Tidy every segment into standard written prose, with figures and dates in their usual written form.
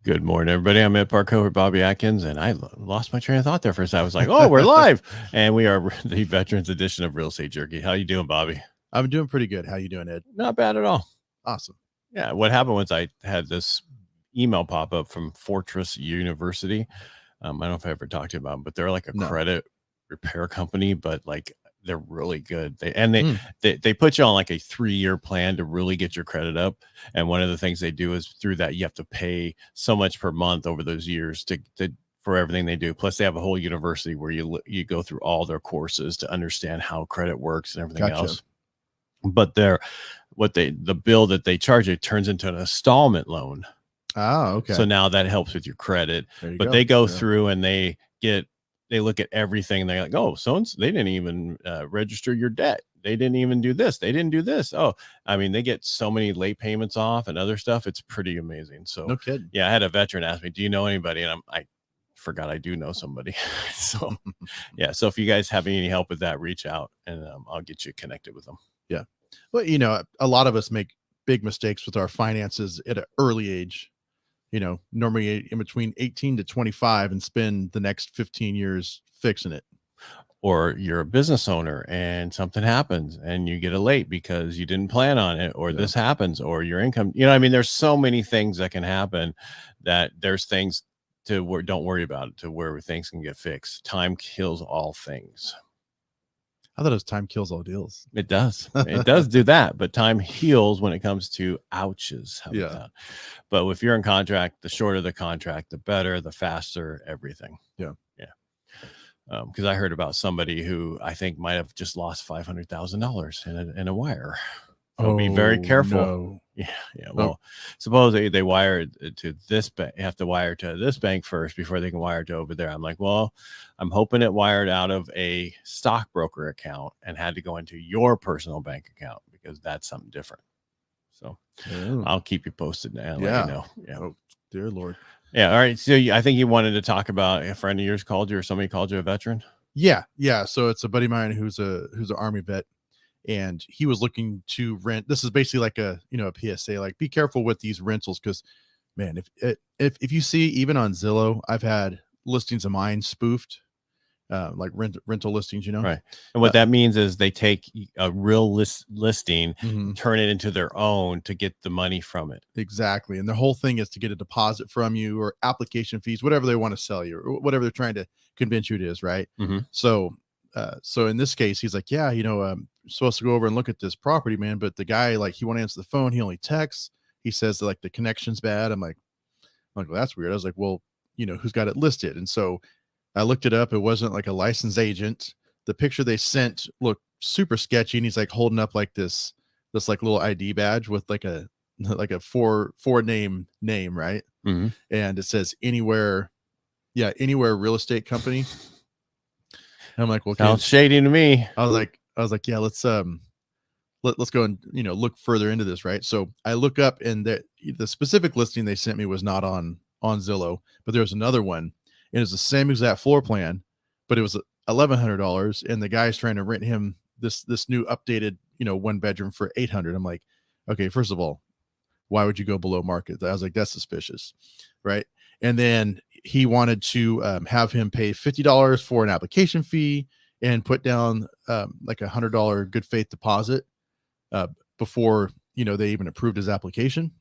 Good morning, everybody. I'm at Parcaut with Bobby Atkins, and I lost my train of thought there for a second. I was like, "Oh, we're live," and we are the Veterans Edition of Real Estate Jerky. How you doing, Bobby? I'm doing pretty good. How you doing, Ed? Not bad at all. Awesome. Yeah. What happened was I had this email pop up from Fortress University. I don't know if I ever talked to you about them, but they're like a credit repair company, but like they're really good. They put you on like a 3-year plan to really get your credit up. And one of the things they do is through that, you have to pay so much per month over those years to for everything they do. Plus they have a whole university where you go through all their courses to understand how credit works and everything else. But the bill that they charge you turns into an installment loan. Oh, okay. So now that helps with your credit, but they go through and they look at everything and they're like, oh, they didn't even register your debt. They didn't even do this. They didn't do this. Oh, I mean, they get so many late payments off and other stuff. It's pretty amazing. So no kidding. Yeah, I had a veteran ask me, do you know anybody? And I forgot I do know somebody. So yeah. So if you guys have any help with that, reach out and I'll get you connected with them. Yeah. Well, a lot of us make big mistakes with our finances at an early age. Normally in between 18 to 25 and spend the next 15 years fixing it. Or you're a business owner and something happens and you get a late because you didn't plan on it, or this happens, or your income, I mean, there's so many things that can happen that there's things to don't worry about it, to where things can get fixed. Time kills all things. I thought it was time kills all deals. It does. It does do that, but time heals when it comes to ouches. How about that? But if you're in contract, the shorter the contract, the better, the faster, everything. Yeah. Because I heard about somebody who I think might have just lost $500,000 in a wire. So be very careful. No. Yeah. Well, suppose they wire to this bank. You have to wire to this bank first before they can wire to over there. I'm like, well, I'm hoping it wired out of a stockbroker account and had to go into your personal bank account, because that's something different. So I'll keep you posted now. Let you know. Yeah. Oh, dear Lord. Yeah. All right. So I think you wanted to talk about a friend of yours called you, or somebody called you a veteran. Yeah. So it's a buddy of mine who's an Army vet. And he was looking to rent. This is basically like a PSA, like be careful with these rentals. Cause man, if you see, even on Zillow, I've had listings of mine spoofed, like rental listings, Right. And what that means is they take a real listing, turn it into their own to get the money from it. Exactly. And the whole thing is to get a deposit from you, or application fees, whatever they want to sell you, or whatever they're trying to convince you it is. Right. So in this case, he's like, yeah, supposed to go over and look at this property, man. But the guy, like, he won't answer the phone. He only texts. He says that, like, the connection's bad. I'm like, well, that's weird. I was like, well, who's got it listed? And so I looked it up. It wasn't like a licensed agent. The picture they sent looked super sketchy. And he's like holding up like this like little ID badge with like a four name, right? And it says anywhere real estate company. And I'm like, well, sounds shady to me. I was like, yeah, let's go and look further into this, right? So I look up, and the specific listing they sent me was not on Zillow, but there was another one, and it's the same exact floor plan, but it was $1,100, and the guy's trying to rent him this new updated 1-bedroom for $800. I'm like, okay, first of all, why would you go below market? I was like, that's suspicious, right? And then he wanted to have him pay $50 for an application fee and put down like $100 good faith deposit before they even approved his application,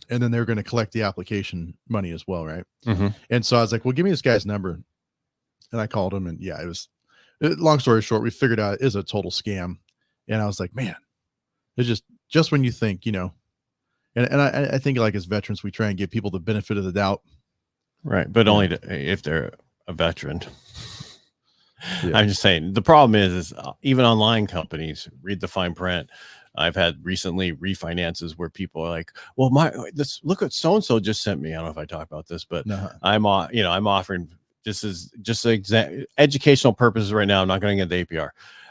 and then they're going to collect the application money as well, right? And so I was like, well, give me this guy's number, and I called him, and yeah, long story short, we figured out it is a total scam. And I was like, man, it's just when you think, and I think, like, as veterans, we try and give people the benefit of the doubt, right? But only if they're a veteran. I'm just saying, the problem is even online companies read the fine print. I've had recently refinances where people are like, well, look what so-and-so just sent me. I don't know if I talk about this, but I'm offering, just educational purposes right now. I'm not going to get the APR,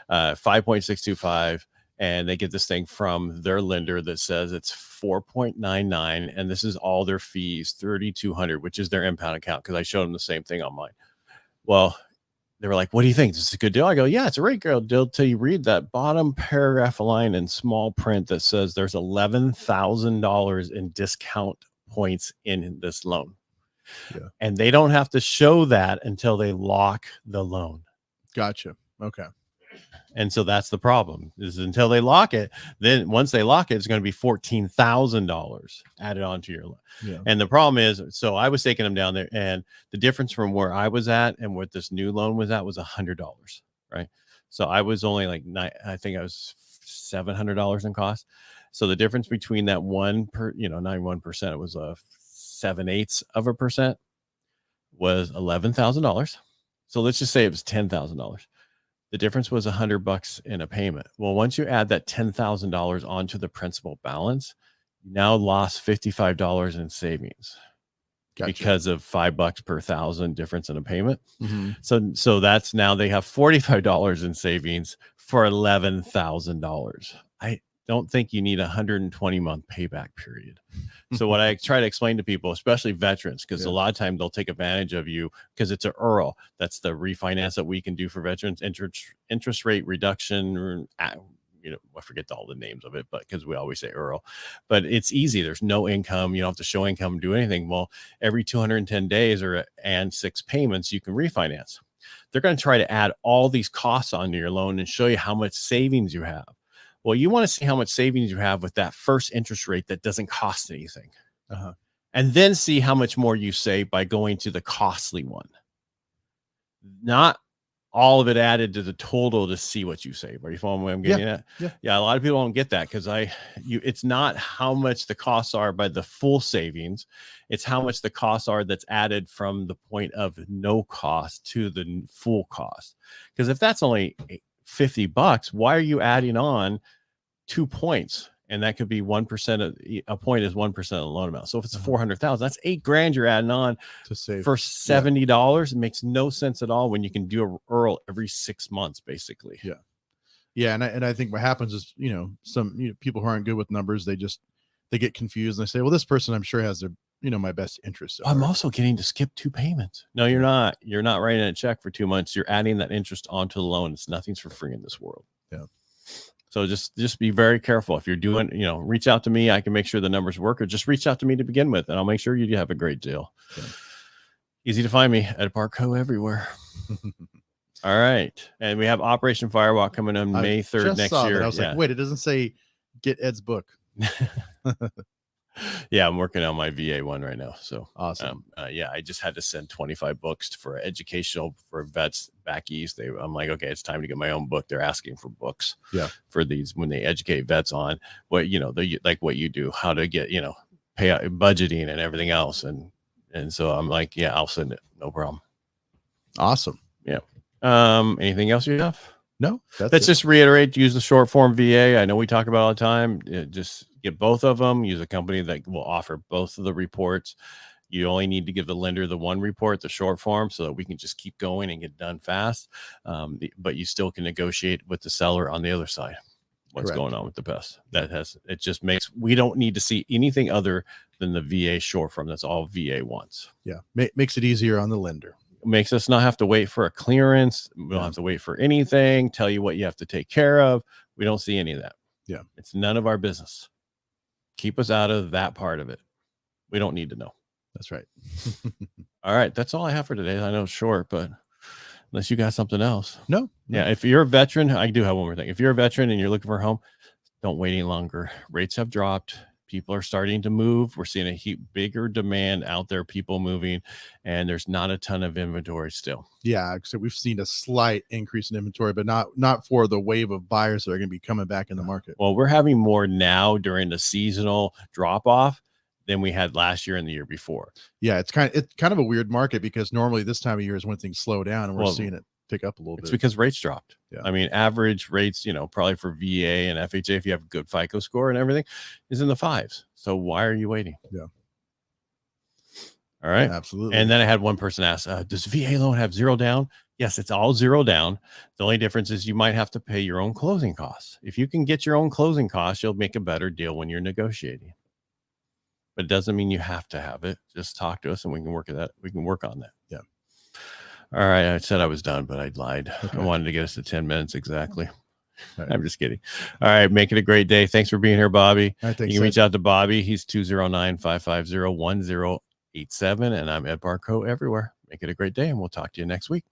5.625. And they get this thing from their lender that says it's 4.99. And this is all their fees, $3,200, which is their impound account. Cause I showed them the same thing on mine. Well, they were like, what do you think? Is this a good deal? I go, yeah, it's a great deal till you read that bottom paragraph of line in small print that says there's $11,000 in discount points in this loan. Yeah. And they don't have to show that until they lock the loan. Gotcha. Okay. And so that's the problem, is until they lock it. Then once they lock it, it's going to be $14,000 added onto your loan. Yeah. And the problem is, so I was taking them down there, and the difference from where I was at and what this new loan was at was $100, right? So I was only like I think I was $700 in cost. So the difference between that 91%, it was a 7/8% was $11,000. So let's just say it was $10,000. The difference was $100 in a payment. Well, once you add that $10,000 onto the principal balance, you now lost $55 in savings. Gotcha. Because of $5 per thousand difference in a payment. Mm-hmm. So that's now they have $45 in savings for $11,000. I don't think you need a 120-month payback period. So what I try to explain to people, especially veterans, because a lot of time they'll take advantage of you because it's a EARL. That's the refinance that we can do for veterans, interest rate reduction. I forget all the names of it, but because we always say EARL, but it's easy. There's no income. You don't have to show income, do anything. Well, every 210 days and 6 payments, you can refinance. They're going to try to add all these costs onto your loan and show you how much savings you have. Well, you want to see how much savings you have with that first interest rate that doesn't cost anything. And then see how much more you save by going to the costly one. Not all of it added to the total to see what you save. Are you following what I'm getting at? Yeah. A lot of people don't get that because it's not how much the costs are by the full savings. It's how much the costs are that's added from the point of no cost to the full cost. Because if that's only $50, why are you adding on 2 points? And that could be 1%. A point is 1% of the loan amount. So if it's 400,000, that's $8,000 you're adding on to save for $70. It makes no sense at all when you can do a EARL every 6 months, basically. Yeah. And I think what happens is, some people who aren't good with numbers, they get confused and they say, well, this person I'm sure has their, my best interest. I'm also getting to skip 2 payments. No, you're not. You're not writing a check for 2 months. You're adding that interest onto the loan. Nothing's for free in this world. Yeah. So just be very careful. If you're doing, reach out to me. I can make sure the numbers work, or just reach out to me to begin with, and I'll make sure you have a great deal. Yeah. Easy to find me at Parcaut everywhere. All right. And we have Operation Firewalk coming on May 3rd next year. I was like, wait, it doesn't say get Ed's book. Yeah, I'm working on my VA one right now. So awesome. I just had to send 25 books for educational for vets back east. I'm like, okay, it's time to get my own book. They're asking for books for these when they educate vets on what, like what you do, how to get, pay out budgeting and everything else. And so I'm like, yeah, I'll send it. No problem. Awesome. Yeah. Anything else you have? No, let's just reiterate, use the short form VA. I know we talk about it all the time. Just get both of them. Use a company that will offer both of the reports. You only need to give the lender the one report, the short form, so that we can just keep going and get done fast. But you still can negotiate with the seller on the other side. What's going on with the pest? It just makes, we don't need to see anything other than the VA short form. That's all VA wants. Yeah. Makes it easier on the lender. Makes us not have to wait for a clearance. We don't have to wait for anything, tell you what you have to take care of. We don't see any of that. Yeah. It's none of our business. Keep us out of that part of it. We don't need to know. That's right. All right. That's all I have for today. I know it's short, but unless you got something else. No. Yeah. If you're a veteran, I do have one more thing. If you're a veteran and you're looking for a home, don't wait any longer. Rates have dropped. People are starting to move. We're seeing a bigger demand out there, people moving, and there's not a ton of inventory still. Yeah. So we've seen a slight increase in inventory, but not for the wave of buyers that are going to be coming back in the market. Well, we're having more now during the seasonal drop off than we had last year and the year before. Yeah. It's kind of a weird market because normally this time of year is when things slow down, and we're seeing it pick up a little bit. It's because rates dropped. Yeah. I mean, average rates, probably for VA and FHA, if you have a good FICO score and everything, is in the 5s. So why are you waiting? Yeah. All right. Yeah, absolutely. And then I had one person ask, does VA loan have 0 down? Yes, it's all 0 down. The only difference is you might have to pay your own closing costs. If you can get your own closing costs, you'll make a better deal when you're negotiating. But it doesn't mean you have to have it. Just talk to us and we can work at that. We can work on that. Yeah. All right. I said I was done, but I lied. Okay. I wanted to get us to 10 minutes exactly. All right. I'm just kidding. All right. Make it a great day. Thanks for being here, Bobby. All right, thanks, You can Ed. reach out to Bobby. He's 209-550-1087. And I'm Ed Parcaut everywhere. Make it a great day, and we'll talk to you next week.